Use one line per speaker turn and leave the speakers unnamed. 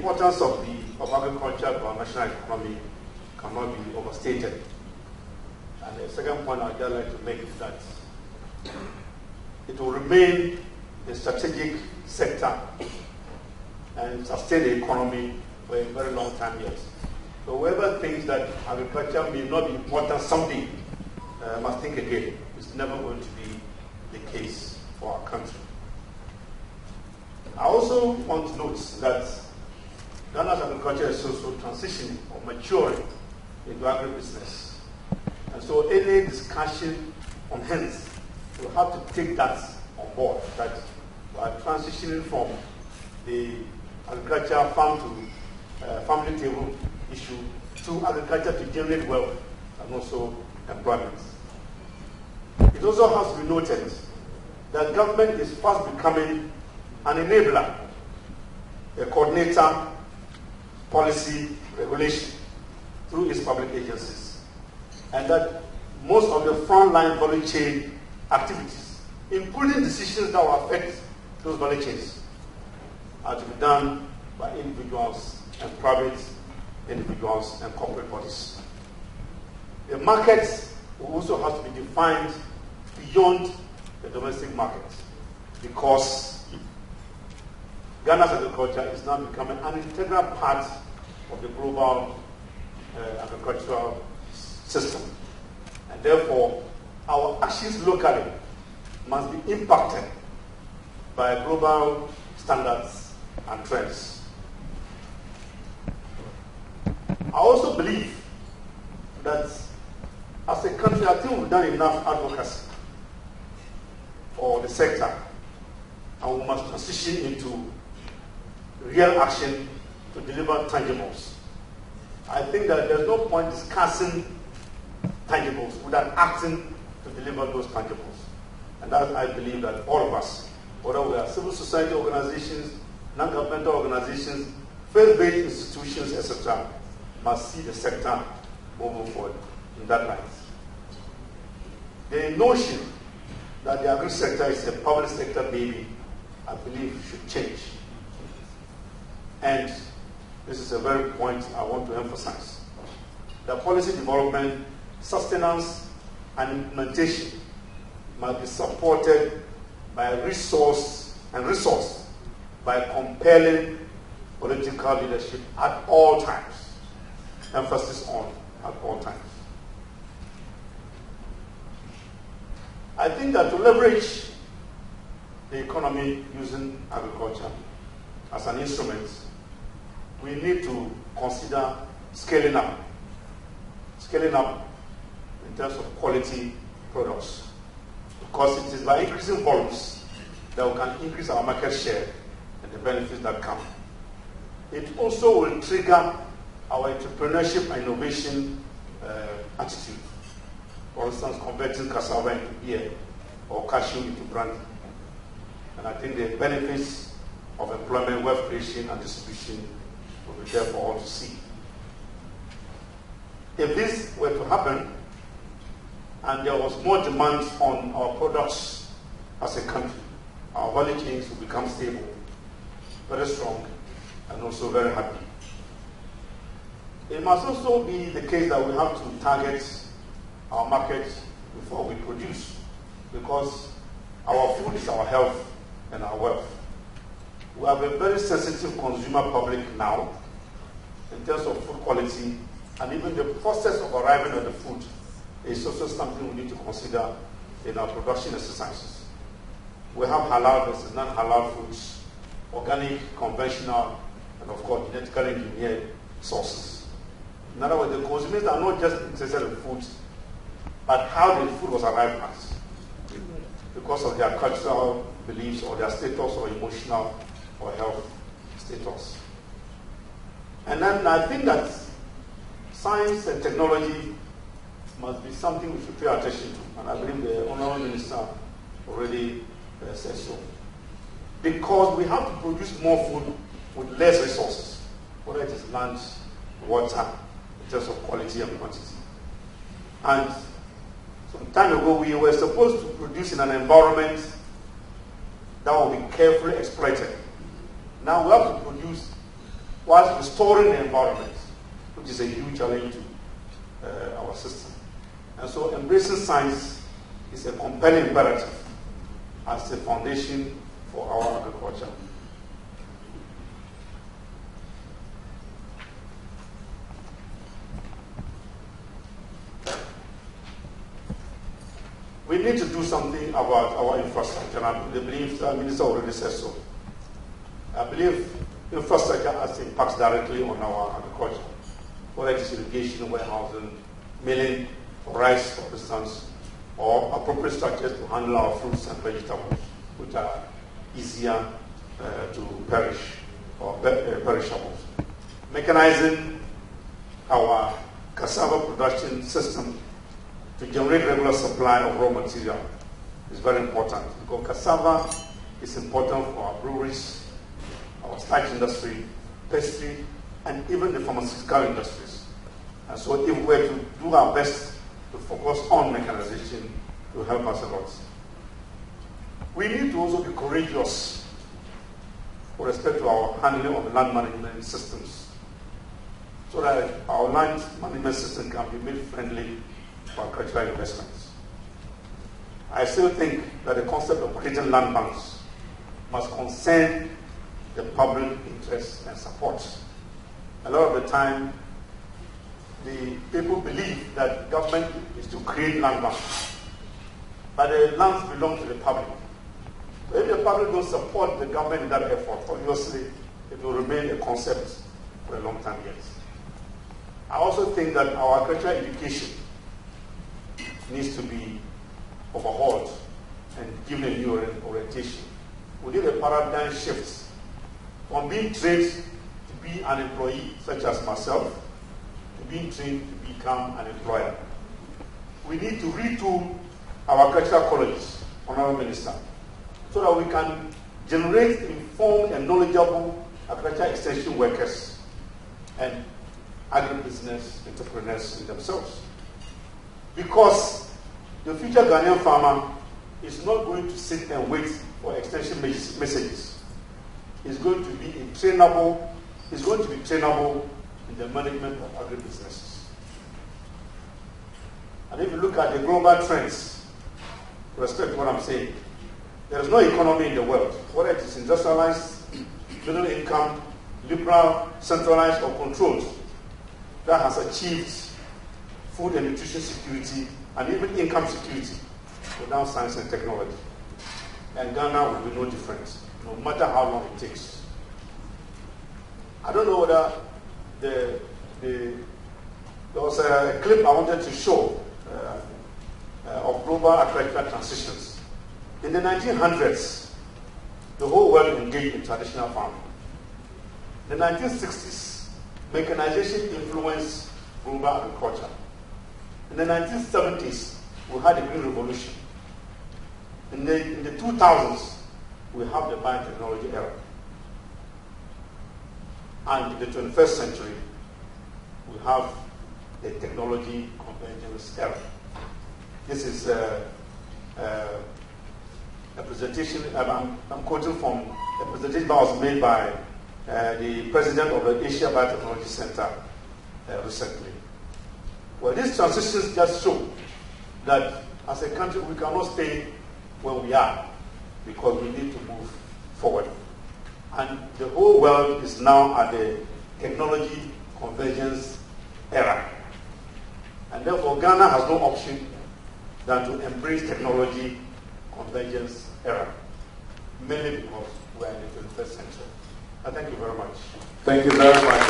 importance of agriculture to our national economy cannot be overstated. And the second point I'd just like to make is that it will remain a strategic sector and sustain the economy for a very long time yet. So whoever thinks that agriculture may not be important someday must think again. It's never going to be the case for our country. I also want to note that Ghana's agriculture is also transitioning or maturing into agribusiness. And so any discussion on hence will have to take that on board, that we are transitioning from the agriculture farm to family table issue to agriculture to generate wealth and also employment. It also has to be noted that government is fast becoming an enabler, a coordinator, policy, regulation through its public agencies, and that most of the frontline value chain activities, including decisions that will affect those value chains, are to be done by individuals and private individuals and corporate bodies. The market will also have to be defined beyond the domestic market, because Ghana's agriculture is now becoming an integral part of the global agricultural system. And therefore, our actions locally must be impacted by global standards and trends. I also believe that as a country, I think we've done enough advocacy for the sector, and we must transition into real action to deliver tangibles. I think that there's no point discussing tangibles without acting to deliver those tangibles. And that I believe that all of us, whether we are civil society organizations, non-governmental organizations, faith-based institutions, etc., must see the sector moving forward in that light. The notion that the agri sector is a public sector baby, I believe, should change. And this is a very point I want to emphasize. The policy development, sustenance, and implementation must be supported by resource by compelling political leadership at all times. Emphasis on at all times. I think that to leverage the economy using agriculture as an instrument, we need to consider scaling up in terms of quality products, because it is by increasing volumes that we can increase our market share and the benefits that come. It also will trigger our entrepreneurship and innovation attitude. For instance, converting cassava into beer or cashew into brandy. And I think the benefits of employment, wealth creation, and distribution will be there for all to see. If this were to happen, and there was more demand on our products as a country, our value chains will become stable, very strong, and also very happy. It must also be the case that we have to target our market before we produce, because our food is our health and our wealth. We have a very sensitive consumer public now in terms of food quality, and even the process of arriving at the food is also something we need to consider in our production exercises. We have halal versus non-halal foods, organic, conventional, and of course genetically engineered sources. In other words, the consumers are not just interested in food, but how the food was arrived at, because of their cultural beliefs or their status or emotional or health status. And then I think that science and technology must be something we should pay attention to, and I believe the Honourable Minister already said so. Because we have to produce more food with less resources, whether it is land, water, in terms of quality and quantity. And some time ago, we were supposed to produce in an environment that will be carefully exploited. Now we have to produce whilst restoring the environment, which is a huge challenge to our system. And so embracing science is a compelling imperative as the foundation for our agriculture. We need to do something about our infrastructure, and I believe the Minister already said so. I believe infrastructure has impacts directly on our agriculture, whether it is irrigation, warehousing, milling for rice, for instance, or appropriate structures to handle our fruits and vegetables, which are easier to perish or perishables. Mechanizing our cassava production system to generate regular supply of raw material is very important, because cassava is important for our breweries, our starch industry, pastry, and even the pharmaceutical industries. And so if we're to do our best to focus on mechanization, to help us a lot. We need to also be courageous with respect to our handling of the land management systems, so that our land management system can be made friendly for agricultural investments. I still think that the concept of creating land banks must concern the public interest and support. A lot of the time, the people believe that government is to create land banks, but the lands belong to the public. So if the public don't support the government in that effort, obviously it will remain a concept for a long time yet. I also think that our agricultural education needs to be overhauled and given a new orientation. We need a paradigm shift from being trained to be an employee, such as myself, to being trained to become an employer. We need to retool our agricultural colleges, Honorable Minister, so that we can generate informed and knowledgeable agricultural extension workers and agribusiness entrepreneurs in themselves. Because the future Ghanaian farmer is not going to sit and wait for extension messages. It's going to be trainable in the management of agribusinesses. And if you look at the global trends, with respect to what I'm saying, there is no economy in the world, whether it is industrialized, middle income, liberal, centralized, or controlled, that has achieved food and nutrition security and even income security without science and technology. And Ghana will be no different, no matter how long it takes. I don't know whether there was a clip I wanted to show of global agricultural transitions. In the 1900s, the whole world engaged in traditional farming. In the 1960s, mechanization influenced global agriculture. In the 1970s, we had the Green Revolution. In the 2000s, we have the biotechnology era. And in the 21st century, we have the technology convergence era. This is a presentation, I'm quoting from a presentation that was made by the president of the Asia Biotechnology Center recently. Well, these transitions just show that as a country we cannot stay where we are, because we need to move forward. And the whole world is now at the technology convergence era. And therefore Ghana has no option than to embrace technology convergence era, mainly because we are in the 21st century. I thank you very much.
Thank you very much.